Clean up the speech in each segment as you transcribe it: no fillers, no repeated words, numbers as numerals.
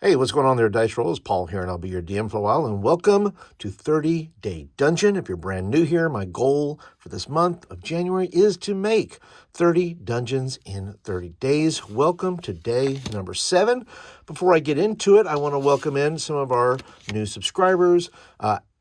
Hey, what's going on there, Dice Rollers? Paul here, and I'll be your DM for a while. And welcome to 30 Day Dungeon. If you're brand new here, my goal for this month of January is to make 30 dungeons in 30 days. Welcome to day number 7. Before I get into it, I want to welcome in some of our new subscribers.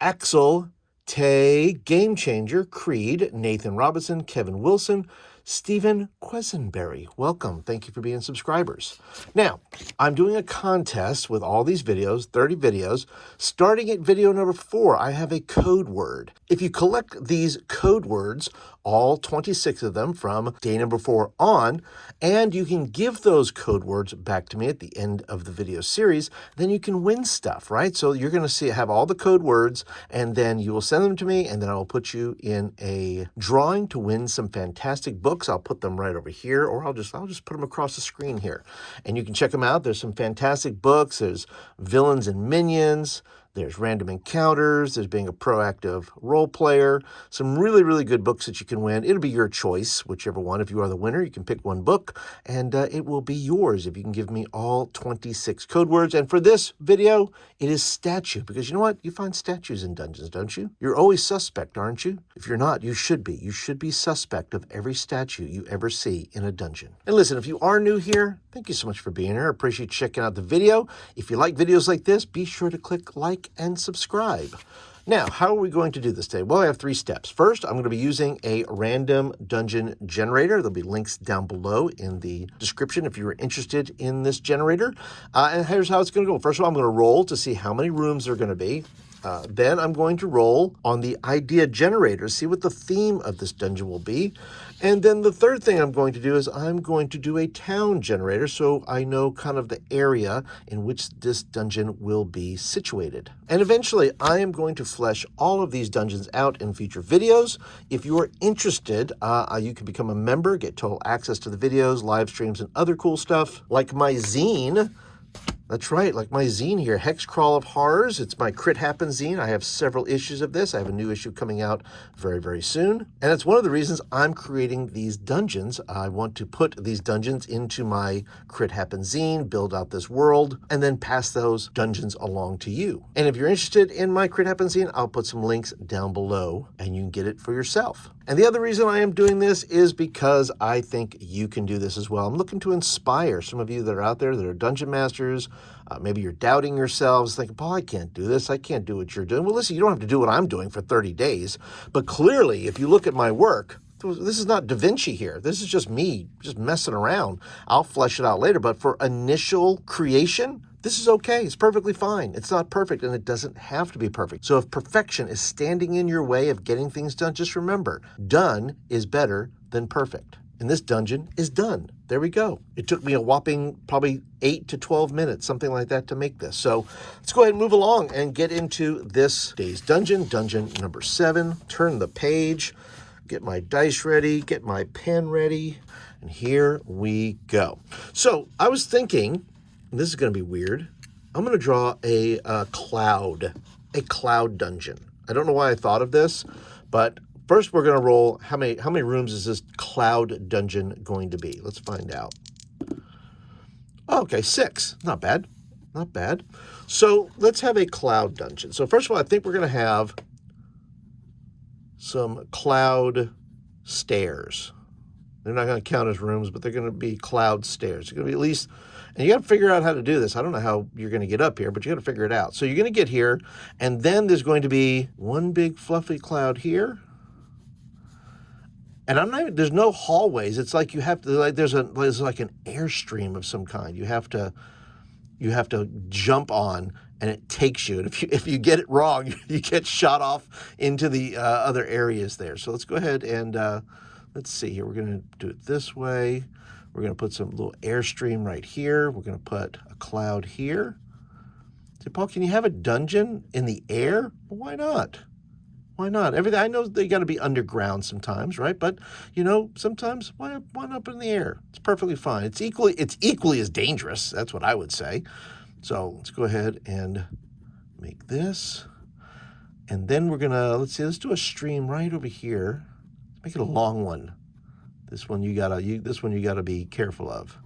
Axel, Tay, Game Changer, Creed, Nathan Robinson, Kevin Wilson, Stephen Quesenberry. Welcome. Thank you for being subscribers. Now, I'm doing a contest with all these videos, 30 videos. Starting at video number 4, I have a code word. If you collect these code words, all 26 of them from day number 4 on, and you can give those code words back to me at the end of the video series, then you can win stuff, right? So you're going to have all the code words, and then you will send them to me, and then I will put you in a drawing to win some fantastic books. I'll put them right over here, or I'll just put them across the screen here, and you can check them out. There's some fantastic books. There's Villains and Minions. There's Random Encounters. There's Being a Proactive Role Player. Some really, really good books that you can win. It'll be your choice, whichever one. If you are the winner, you can pick one book, and it will be yours if you can give me all 26 code words. And for this video, it is statue, because you know what? You find statues in dungeons, don't you? You're always suspect, aren't you? If you're not, you should be. You should be suspect of every statue you ever see in a dungeon. And listen, if you are new here, thank you so much for being here. I appreciate you checking out the video. If you like videos like this, be sure to click like and subscribe. Now, how are we going to do this today? Well, I have 3 steps. First, I'm going to be using a random dungeon generator. There'll be links down below in the description if you're interested in this generator. And here's how it's going to go. First of all, I'm going to roll to see how many rooms there are going to be. Then I'm going to roll on the idea generator, see what the theme of this dungeon will be. And then the third thing I'm going to do is I'm going to do a town generator so I know kind of the area in which this dungeon will be situated. And eventually I am going to flesh all of these dungeons out in future videos. If you are interested, you can become a member, get total access to the videos, live streams, and other cool stuff like my zine. That's right, like my zine here, Hex Crawl of Horrors. It's my Crit Happen zine. I have several issues of this. I have a new issue coming out very, very soon. And it's one of the reasons I'm creating these dungeons. I want to put these dungeons into my Crit Happen zine, build out this world, and then pass those dungeons along to you. And if you're interested in my Crit Happen zine, I'll put some links down below and you can get it for yourself. And the other reason I am doing this is because I think you can do this as well. I'm looking to inspire some of you that are out there that are dungeon masters. Maybe you're doubting yourselves, thinking, Paul, I can't do this. I can't do what you're doing. Well, listen, you don't have to do what I'm doing for 30 days. But clearly, if you look at my work, this is not Da Vinci here. This is just me just messing around. I'll flesh it out later. But for initial creation, this is okay. It's perfectly fine. It's not perfect, and it doesn't have to be perfect. So if perfection is standing in your way of getting things done, just remember, done is better than perfect. And this dungeon is done. There we go. It took me a whopping probably 8 to 12 minutes, something like that, to make this. So let's go ahead and move along and get into this day's dungeon, dungeon number 7. Turn the page, get my dice ready, get my pen ready, and here we go. So I was thinking, and this is going to be weird, I'm going to draw a cloud dungeon. I don't know why I thought of this, but first, we're going to roll how many rooms is this cloud dungeon going to be? Let's find out. Oh, okay, 6. Not bad. Not bad. So let's have a cloud dungeon. So first of all, I think we're going to have some cloud stairs. They're not going to count as rooms, but they're going to be cloud stairs. They're going to be at least, and you got to figure out how to do this. I don't know how you're going to get up here, but you got to figure it out. So you're going to get here, and then there's going to be one big fluffy cloud here. And there's no hallways. It's like you have to, like there's like an airstream of some kind. You have to jump on, and it takes you. And if you get it wrong, you get shot off into the other areas there. So let's go ahead and let's see here. We're going to do it this way. We're going to put some little airstream right here. We're going to put a cloud here. Say, Paul, can you have a dungeon in the air? Well, why not? Why not? Everything, I know they got to be underground sometimes, right? But you know, sometimes why not up in the air? It's perfectly fine. It's equally as dangerous. That's what I would say. So let's go ahead and make this, and then we're gonna let's do a stream right over here. Let's make it a long one. This one you gotta be careful of.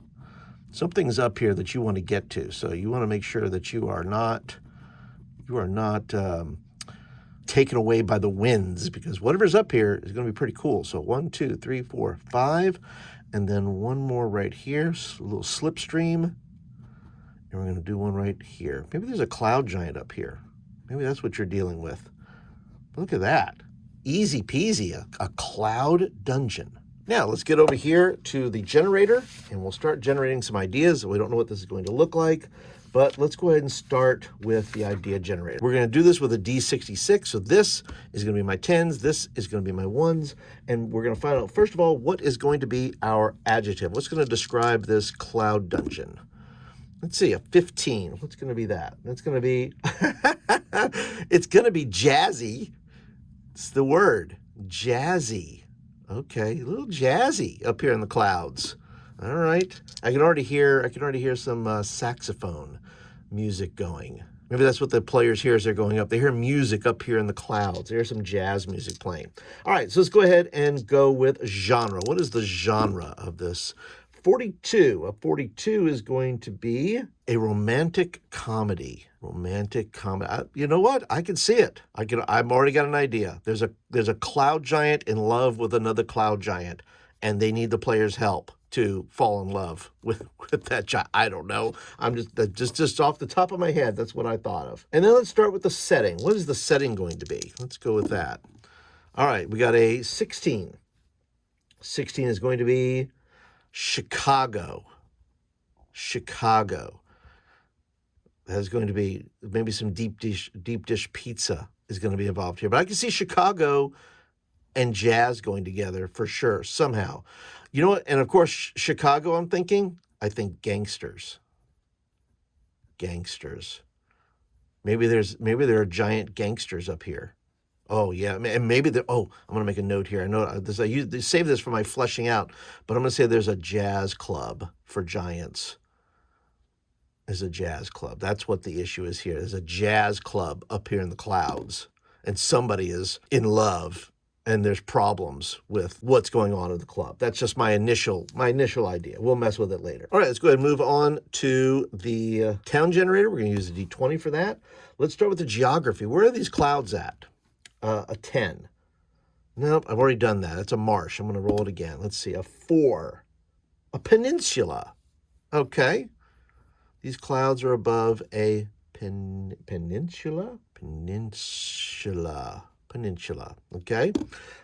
Something's up here that you want to get to. So you want to make sure that you are not taken away by the winds, because whatever's up here is going to be pretty cool. So 1, 2, 3, 4, 5, and then one more right here, a little slipstream, and we're going to do one right here. Maybe there's a cloud giant up here. Maybe that's what you're dealing with. But look at that. Easy peasy, a cloud dungeon. Now let's get over here to the generator and we'll start generating some ideas. We don't know what this is going to look like, but let's go ahead and start with the idea generator. We're going to do this with a D66. So this is going to be my 10s. This is going to be my 1s. And we're going to find out, first of all, what is going to be our adjective? What's going to describe this cloud dungeon? Let's see, a 15. What's going to be that? That's going to be, it's going to be jazzy. It's the word, jazzy. Okay, a little jazzy up here in the clouds. All right, I can already hear some saxophone music going. Maybe that's what the players hear as they're going up. They hear music up here in the clouds. There's some jazz music playing. All right, so let's go ahead and go with genre. What is the genre of this? 42. A 42 is going to be a romantic comedy. Romantic comedy. You know what? I can see it. I've already got an idea. There's a cloud giant in love with another cloud giant, and they need the players' help to fall in love with that giant. I don't know. I'm just off the top of my head. That's what I thought of. And then let's start with the setting. What is the setting going to be? Let's go with that. All right, we got a 16. 16 is going to be Chicago. Chicago. There's going to be maybe some deep dish pizza is going to be involved here. But I can see Chicago and jazz going together for sure, somehow. You know what? And of course, Chicago, I think gangsters. Gangsters. Maybe there are giant gangsters up here. Oh, yeah, and maybe I'm going to make a note here. I know I save this for my fleshing out, but I'm going to say there's a jazz club for giants. There's a jazz club. That's what the issue is here. There's a jazz club up here in the clouds, and somebody is in love, and there's problems with what's going on in the club. That's just my initial idea. We'll mess with it later. All right, let's go ahead and move on to the town generator. We're going to use the D20 for that. Let's start with the geography. Where are these clouds at? A 10. Nope, I've already done that. It's a marsh. I'm going to roll it again. Let's see, a 4. A peninsula. Okay. These clouds are above a peninsula. Peninsula. Okay.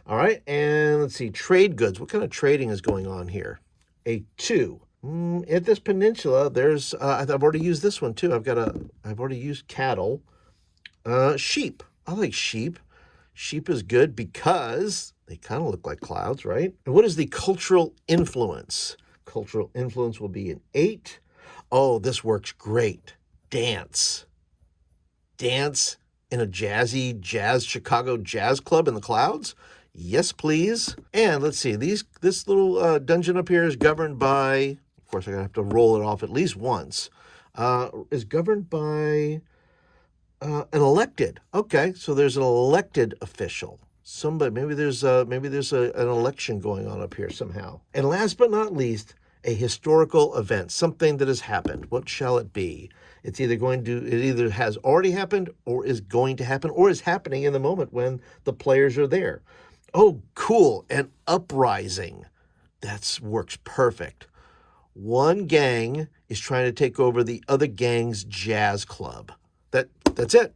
All right. And let's see, trade goods. What kind of trading is going on here? A 2. At this peninsula, there's, I've already used this one too. I've already used cattle. Sheep. I like sheep. Sheep is good because they kind of look like clouds, right? And what is the cultural influence? Cultural influence will be an 8. Oh, this works great. Dance. Dance in a jazz Chicago jazz club in the clouds? Yes, please. And let's see, this little dungeon up here is governed by, of course, I'm going to have to roll it off at least once, is governed by an elected. Okay, so there's an elected official. Somebody, maybe there's an election going on up here somehow. And last but not least, a historical event, something that has happened. What shall it be? It either has already happened or is going to happen or is happening in the moment when the players are there. Oh, cool. An uprising. That works perfect. One gang is trying to take over the other gang's jazz club. That's it.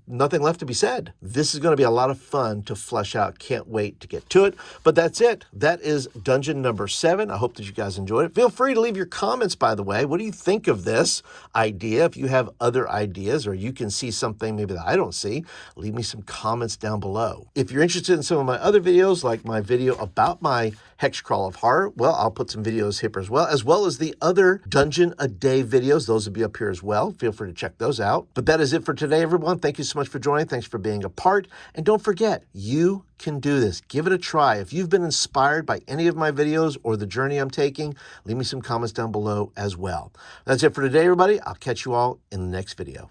Nothing left to be said. This is going to be a lot of fun to flesh out. Can't wait to get to it. But that's it. That is dungeon number 7. I hope that you guys enjoyed it. Feel free to leave your comments, by the way. What do you think of this idea? If you have other ideas or you can see something maybe that I don't see, leave me some comments down below. If you're interested in some of my other videos, like my video about my Hex Crawl of Horror, well, I'll put some videos here as well as the other Dungeon a Day videos. Those will be up here as well. Feel free to check those out. But that is it for today, everyone. Thank you so much for joining. Thanks for being a part. And don't forget, you can do this. Give it a try. If you've been inspired by any of my videos or the journey I'm taking, leave me some comments down below as well. That's it for today, everybody. I'll catch you all in the next video.